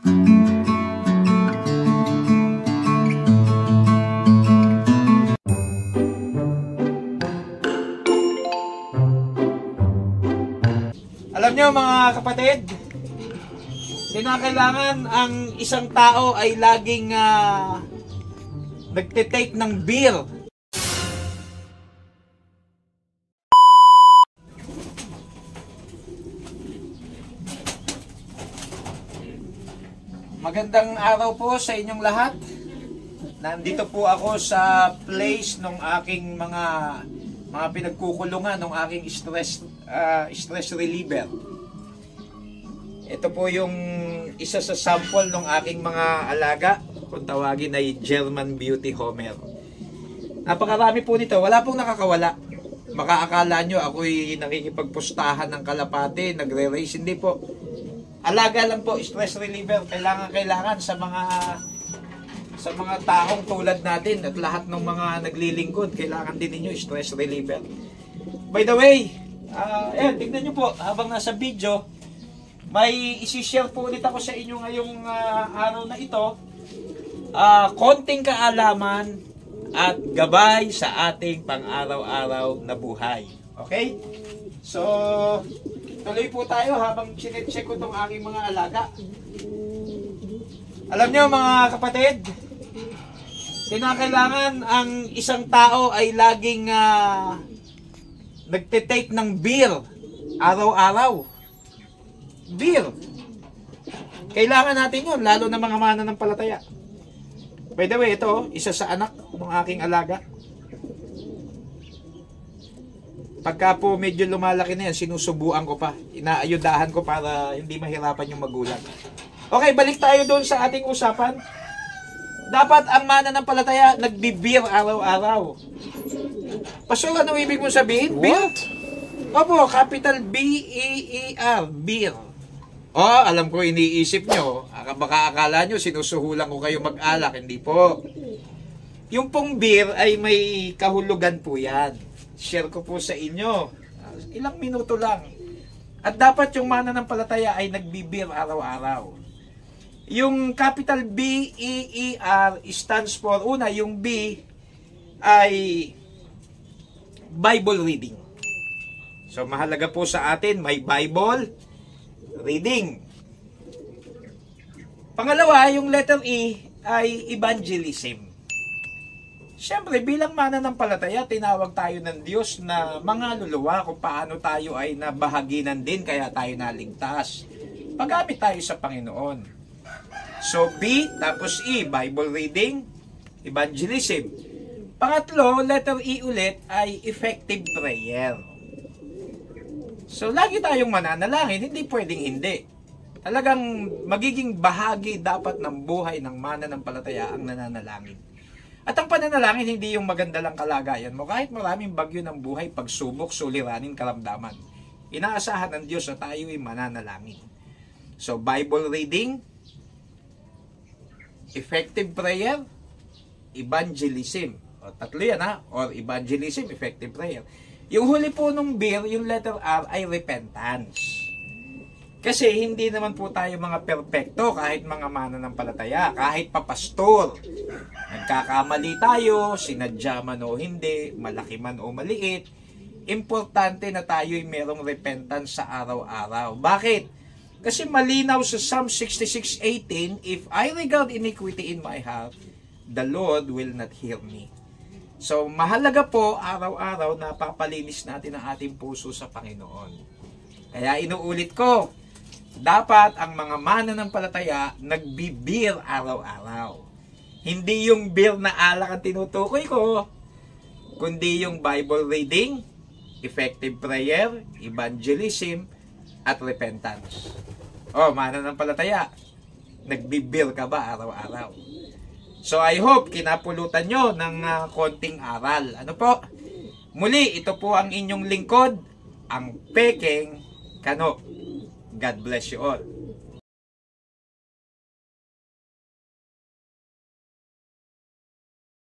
Alam nyo mga kapatid, kinakailangan ang isang tao ay laging nagtitake ng beer. Magandang araw po sa inyong lahat. Nandito po ako sa place ng aking mga pinagkukulungan ng aking stress reliever. Ito po yung isa sa sample ng aking mga alaga, kung tawagin ay German Beauty Homer. Napakarami po nito, wala pong nakakawala. Makaakala nyo ako'y nakikipagpustahan ng kalapate, nagre-race. Hindi po. Alaga lang po, stress reliever. Kailangan sa mga taong tulad natin at lahat ng mga naglilingkod, kailangan din ninyo stress reliever. By the way, tignan nyo po, habang nasa video, may isi-share po ulit ako sa inyo ngayong araw na ito. Konting kaalaman at gabay sa ating pang-araw-araw na buhay. Okay? So, tuloy po tayo habang chinecheck ko itong aking mga alaga. Alam nyo mga kapatid, kinakailangan ang isang tao ay laging nagtitake ng beer araw-araw. Beer. Kailangan natin yun, lalo na mga mananampalataya. By the way, ito, isa sa anak ng aking alaga. Pagka po medyo lumalaki na yan, sinusubuan ko pa. Inaayudahan ko para hindi mahirapan yung magulang. Okay, balik tayo doon sa ating usapan. Dapat ang mananampalataya nagbi-beer araw-araw. Pastor, ano ibig mong sabihin? Beer? Opo, capital B-E-E-R, beer. Alam ko iniisip nyo, baka akala nyo sinusuhulan ko kayo mag-alak. Hindi po. Yung pong beer ay may kahulugan po yan. Share ko po sa inyo. Ilang minuto lang. At dapat yung mananampalataya ay nagbi-beer araw-araw. Yung capital B-E-E-R stands for, una, yung B ay Bible reading. So, mahalaga po sa atin, may Bible reading. Pangalawa, yung letter E ay evangelism. Siyempre, bilang mananampalataya, tinawag tayo ng Diyos na mangaluluwa kung paano tayo ay nabahaginan din, kaya tayo naligtas. Paggamit tayo sa Panginoon. So, B, tapos E, Bible reading, evangelism. Pangatlo, letter E ulit ay effective prayer. So, lagi tayong mananalangin, hindi pwedeng hindi. Talagang magiging bahagi dapat ng buhay ng mananampalataya ang nananalangin. At ang pananalangin, hindi yung maganda lang kalagayan mo. Kahit maraming bagyo ng buhay, pagsubok, suliranin, karamdaman. Inaasahan ng Diyos na tayo ay mananalangin. So, Bible reading, effective prayer, evangelism. Tatlo yan or evangelism, effective prayer. Yung huli po nung beer, yung letter R ay repentance. Kasi hindi naman po tayo mga perpekto kahit mga mananampalataya, kahit papastor. Nagkakamali tayo, sinadya man o hindi, malaki man o maliit. Importante na tayo ay merong repentance sa araw-araw. Bakit? Kasi malinaw sa Psalm 66:18, if I regard iniquity in my heart, the Lord will not hear me. So, mahalaga po araw-araw na papalinis natin ang ating puso sa Panginoon. Kaya inuulit ko, dapat ang mga mananampalataya nagbi-beer araw-araw. Hindi yung beer na alak ang tinutukoy ko, kundi yung Bible reading, effective prayer, evangelism, at repentance. Mananampalataya, nagbi-beer ka ba araw-araw? So I hope kinapulutan nyo ng konting aral. Ano po? Muli, ito po ang inyong lingkod, ang Pekeng Kano. God bless you all.